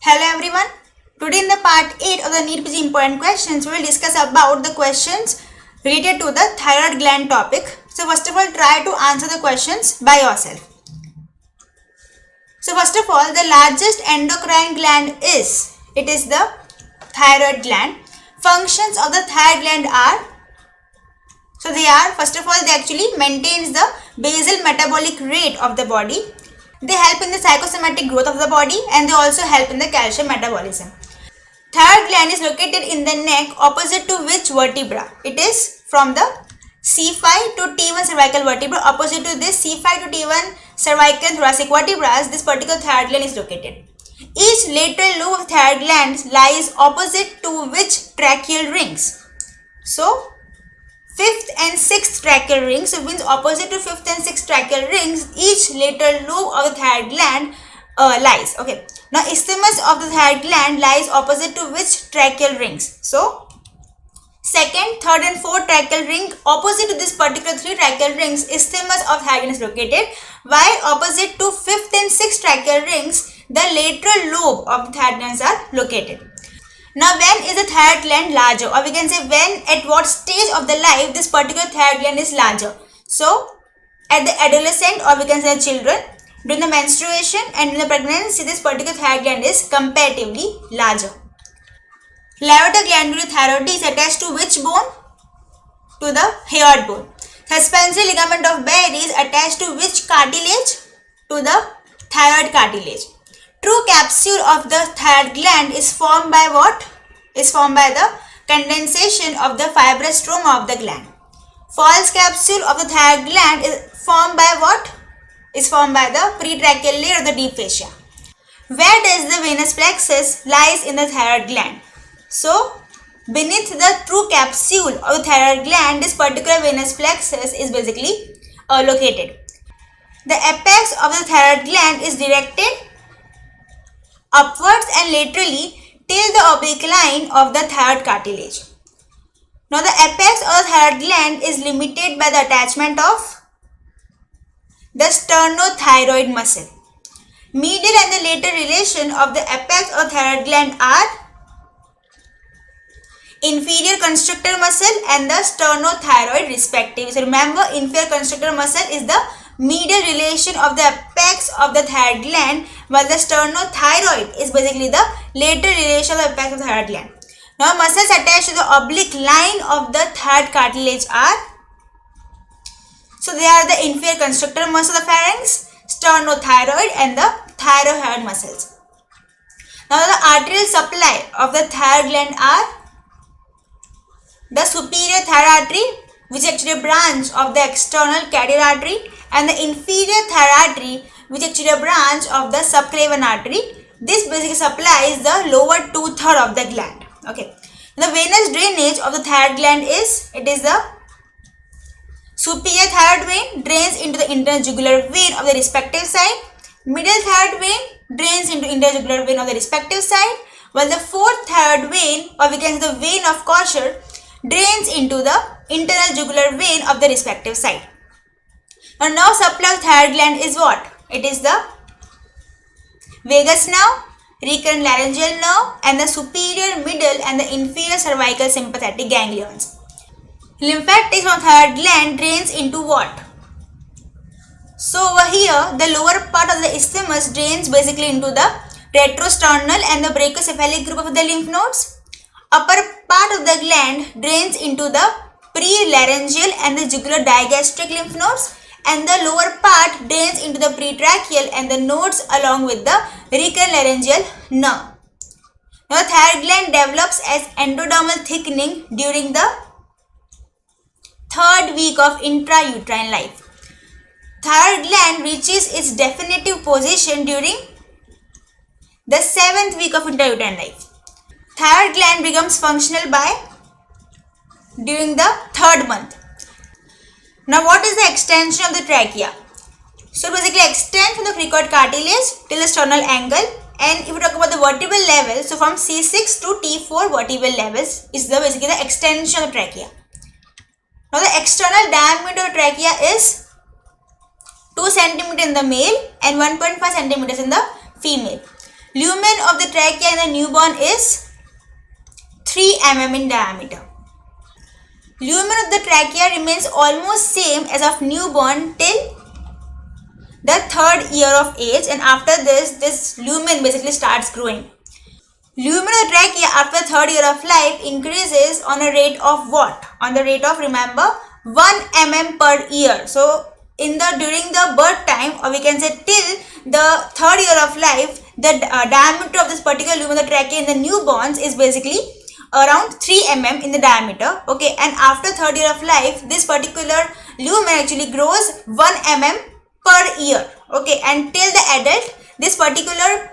Hello everyone. Today in the part 8 of the NEET PG important questions, we will discuss about the questions related to the thyroid gland topic. So first of all, try to answer the questions by yourself. So first of all, the largest endocrine gland is the thyroid gland. Functions of the thyroid gland are, first of all, they actually maintains the basal metabolic rate of the body. They help in the psychosomatic growth of the body and they also help in the calcium metabolism. Thyroid gland is located in the neck opposite to which vertebra? It is from the C5 to T1 cervical vertebra. Opposite to this C5 to T1 cervical and thoracic vertebrae, this particular thyroid gland is located. Each lateral lobe of thyroid gland lies opposite to which tracheal rings? So, fifth and sixth tracheal rings, so means opposite to fifth and sixth tracheal rings, each lateral lobe of the thyroid gland lies. Okay. Now, isthmus of the thyroid gland lies opposite to which tracheal rings? So, second, third and fourth tracheal ring, opposite to this particular three tracheal rings, isthmus of thyroid gland is located, while opposite to fifth and sixth tracheal rings, the lateral lobe of the thyroid glands are located. Now, when is the thyroid gland larger, or we can say when, at what stage of the life this particular thyroid gland is larger? So, at the adolescent, or we can say children, during the menstruation and in the pregnancy, this particular thyroid gland is comparatively larger. Levator glandular thyroid is attached to which bone? To the hyoid bone. Suspensory ligament of Bayer is attached to which cartilage? To the thyroid cartilage. True capsule of the thyroid gland is formed by what? Is formed by the condensation of the fibrous stroma of the gland. False capsule of the thyroid gland is formed by what? Is formed by the pretracheal layer of the deep fascia. Where does the venous plexus lies in the thyroid gland? So, beneath the true capsule of the thyroid gland, this particular venous plexus is basically located. The apex of the thyroid gland is directed upwards and laterally till the oblique line of the thyroid cartilage. Now, the apex of the thyroid gland is limited by the attachment of the sternothyroid muscle. Medial and the lateral relation of the apex of the thyroid gland are inferior constrictor muscle and the sternothyroid respectively. So, remember, inferior constrictor muscle is the medial relation of the apex of the thyroid gland, while the sternothyroid is basically the lateral relation of the apex of the thyroid gland. Now, muscles attached to the oblique line of the thyroid cartilage are, so they are the inferior constrictor muscle of the pharynx, sternothyroid and the thyroid muscles. Now, the arterial supply of the thyroid gland are the superior thyroid artery, which is actually a branch of the external carotid artery, and the inferior thyroid artery, which is actually a branch of the subclavian artery. This basically supplies the lower 2/3 of the gland. Okay. The venous drainage of the thyroid gland is, it is the superior thyroid vein drains into the internal jugular vein of the respective side. Middle thyroid vein drains into internal jugular vein of the respective side, while the fourth thyroid vein, or we can say the vein of Kocher, drains into the internal jugular vein of the respective side. Now, nerve supply of thyroid gland is what? It is the vagus nerve, recurrent laryngeal nerve, and the superior, middle, and the inferior cervical sympathetic ganglions. Lymphatics from thyroid gland drains into what? So, over here, the lower part of the isthmus drains basically into the retrosternal and the brachiocephalic group of the lymph nodes. Upper part of the gland drains into the prelaryngeal and the jugular digastric lymph nodes, and the lower part drains into the pretracheal and the nodes along with the recurrent laryngeal nerve. Now, the thyroid gland develops as endodermal thickening during the third week of intrauterine life. Thyroid gland reaches its definitive position during the 7th week of intrauterine life. Thyroid gland becomes functional by during the 3rd month. Now, what is the extension of the trachea? So, basically extend from the cricoid cartilage till the sternal angle, and if we talk about the vertebral level, so from C6 to T4 vertebral levels is the basically the extension of the trachea. Now, the external diameter of the trachea is 2 cm in the male and 1.5 cm in the female. Lumen of the trachea in the newborn is 3 mm in diameter. Lumen of the trachea remains almost same as of newborn till the 3rd year of age, and after this lumen basically starts growing. Lumen of the trachea after the 3rd year of life increases on a rate of what? On the rate of, remember, 1 mm per year. So during the birth time, or we can say till the 3rd year of life, the diameter of this particular lumen of the trachea in the newborns is basically around 3 mm in the diameter. Okay, and after 3rd year of life, this particular lumen actually grows 1 mm per year. Okay, and till the adult, this particular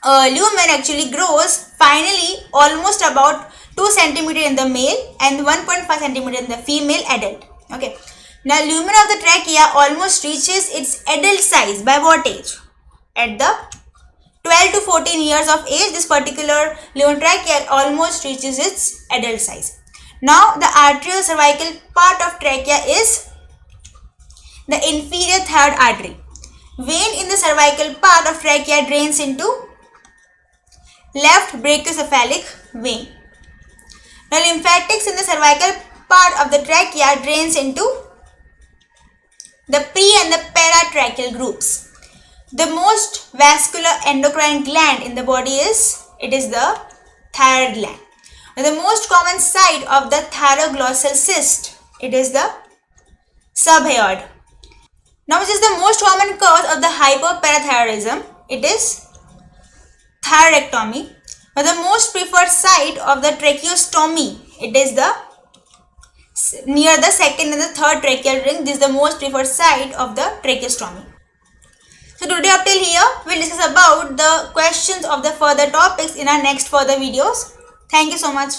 lumen actually grows finally almost about 2 centimeter in the male and 1.5 centimeter in the female adult. Okay, now lumen of the trachea almost reaches its adult size by what age? At the 12 to 14 years of age, this particular lumen trachea almost reaches its adult size. Now the arteriocervical part of trachea is the inferior thyroid artery. Vein in the cervical part of trachea drains into left brachiocephalic vein. Now lymphatics in the cervical part of the trachea drains into the pre and the paratracheal groups. The most vascular endocrine gland in the body is the thyroid gland. Now the most common site of the thyroglossal cyst, it is the subaorta. Now which is the most common cause of the hyperparathyroidism? It is thyroidectomy. Now the most preferred site of the tracheostomy, it is the near the 2nd and the 3rd tracheal ring. This is the most preferred site of the tracheostomy. So today up till here, we'll discuss about the questions of the further topics in our next further videos. Thank you so much.